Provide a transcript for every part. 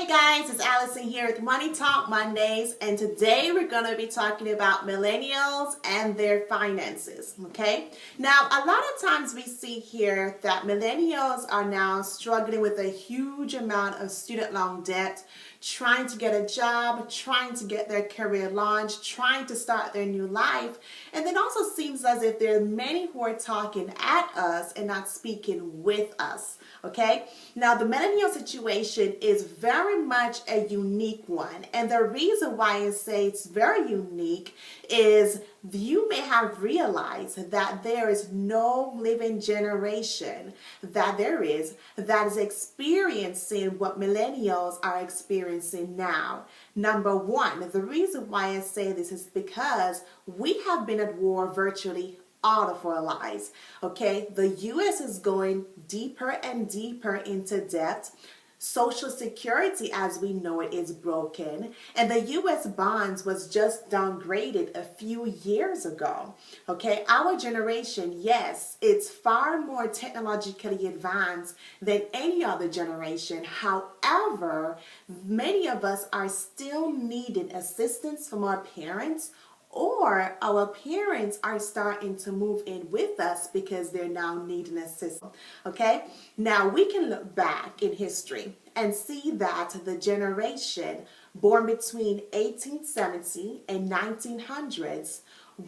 Hey guys, it's Allison here with Money Talk Mondays, and today we're going to be talking about millennials and their finances, okay? Now, a lot of times we see here that millennials are now struggling with a huge amount of student loan debt, trying to get a job, trying to get their career launched, trying to start their new life, and then also seems as if there are many who are talking at us and not speaking with us, okay? Now, the millennial situation is very much a unique one, and the reason why I say it's very unique is you may have realized that there is no living generation that is experiencing what millennials are experiencing now. Number one, the reason why I say this is because we have been at war virtually all of our lives. Okay, the U.S. is going deeper and deeper into debt. Social Security as we know it is broken, and the U.S. bonds was just downgraded a few years ago. Okay, our generation, yes, it's far more technologically advanced than any other generation. However, many of us are still needing assistance from our parents, or our parents are starting to move in with us because they're now needing assistance. Okay, now we can look back in history and see that the generation born between 1870 and 1900s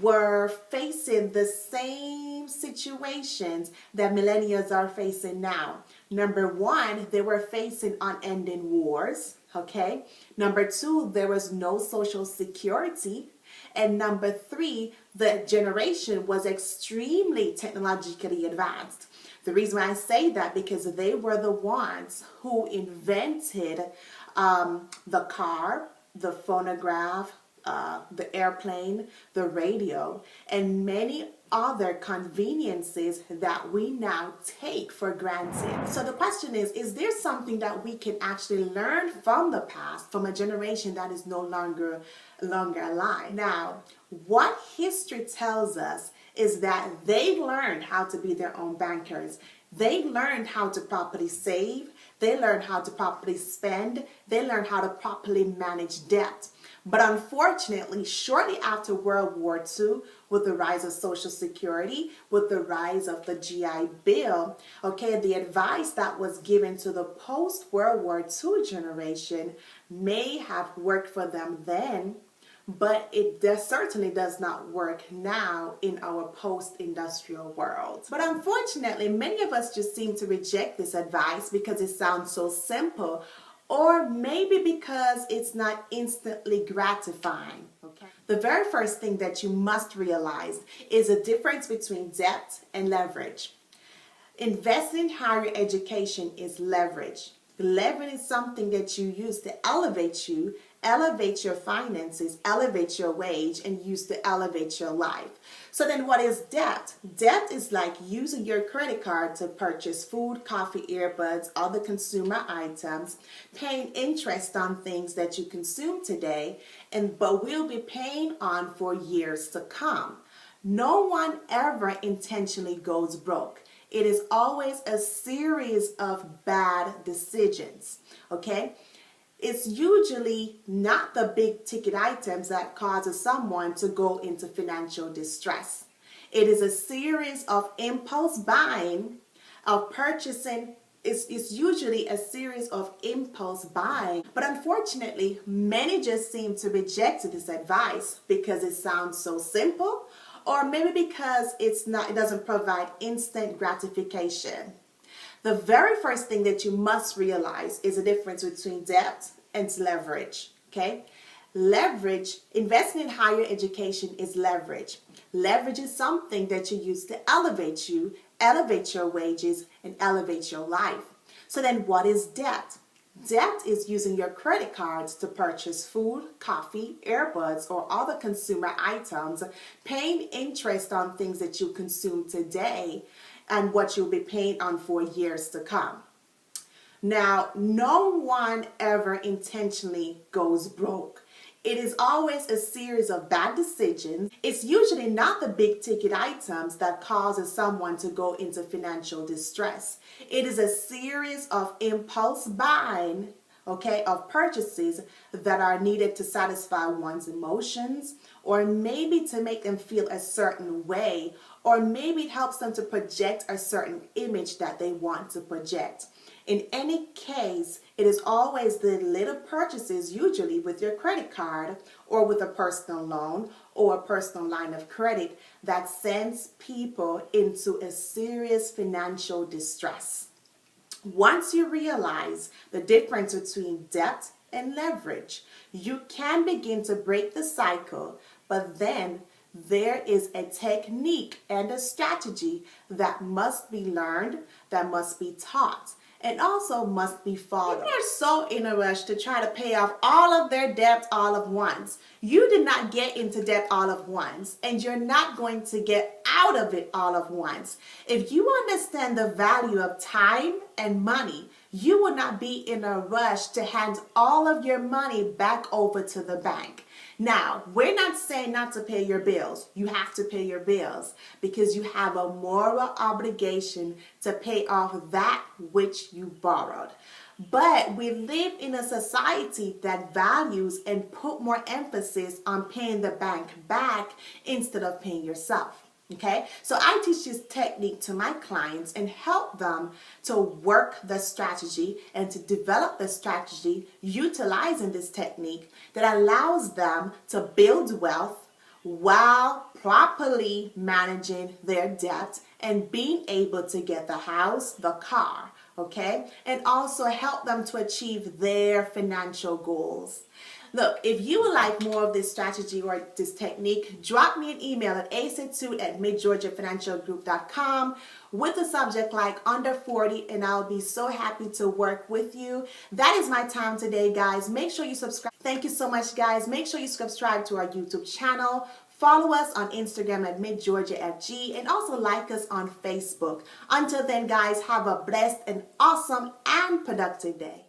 were facing the same situations that millennials are facing now. Number one, they were facing unending wars. Okay, number two, there was no social security. And number three, the generation was extremely technologically advanced. The reason why I say that because they were the ones who invented the car, the phonograph, the airplane, the radio, and many other conveniences that we now take for granted. So the question is there something that we can actually learn from the past, from a generation that is no longer alive? Now, what history tells us is that they've learned how to be their own bankers. They learned how to properly save. They learned how to properly spend. They learned how to properly manage debt. But unfortunately, shortly after World War II, with the rise of Social Security, with the rise of the GI Bill, okay, the advice that was given to the post-World War II generation may have worked for them then, but it certainly does not work now in our post-industrial world. But unfortunately, many of us just seem to reject this advice because it sounds so simple, or maybe because it's not instantly gratifying. Okay. The very first thing that you must realize is the difference between debt and leverage. Investing in higher education is leverage. Leverage is something that you use to elevate your finances, elevate your wage, and use to elevate your life. So then what is debt? Debt is like using your credit card to purchase food, coffee, earbuds, other consumer items, paying interest on things that you consume today, but will be paying on for years to come. No one ever intentionally goes broke. It is always a series of bad decisions, okay? It's usually not the big ticket items that causes someone to go into financial distress. It is a series of impulse buying, of purchasing. It's usually a series of impulse buying. But unfortunately, many just seem to reject this advice because it sounds so simple, or maybe because it doesn't provide instant gratification. The very first thing that you must realize is the difference between debt and leverage, okay? Leverage, investing in higher education is leverage. Leverage is something that you use to elevate your wages, and elevate your life. So then what is debt? Debt is using your credit cards to purchase food, coffee, earbuds, or other consumer items, paying interest on things that you consume today and what you'll be paying on for years to come. Now, no one ever intentionally goes broke. It is always a series of bad decisions. It's usually not the big ticket items that causes someone to go into financial distress. It is a series of impulse buying, okay, of purchases that are needed to satisfy one's emotions, or maybe to make them feel a certain way, or maybe it helps them to project a certain image that they want to project. In any case, it is always the little purchases, usually with your credit card or with a personal loan or a personal line of credit, that sends people into a serious financial distress. Once you realize the difference between debt and leverage, you can begin to break the cycle, but then there is a technique and a strategy that must be learned, that must be taught, and also must be followed. People are so in a rush to try to pay off all of their debt all at once. You did not get into debt all at once, and you're not going to get out of it all at once. If you understand the value of time and money, you will not be in a rush to hand all of your money back over to the bank. Now, we're not saying not to pay your bills. You have to pay your bills because you have a moral obligation to pay off that which you borrowed. But we live in a society that values and put more emphasis on paying the bank back instead of paying yourself. Okay, so I teach this technique to my clients and help them to work the strategy and to develop the strategy utilizing this technique that allows them to build wealth while properly managing their debt and being able to get the house, the car, okay, and also help them to achieve their financial goals. Look, if you would like more of this strategy or this technique, drop me an email at ace2@midgeorgiafinancialgroup.com with the subject like under 40, and I'll be so happy to work with you. That is my time today, guys. Make sure you subscribe. Thank you so much, guys. Make sure you subscribe to our YouTube channel. Follow us on Instagram at midgeorgiafg, and also like us on Facebook. Until then, guys, have a blessed and awesome and productive day.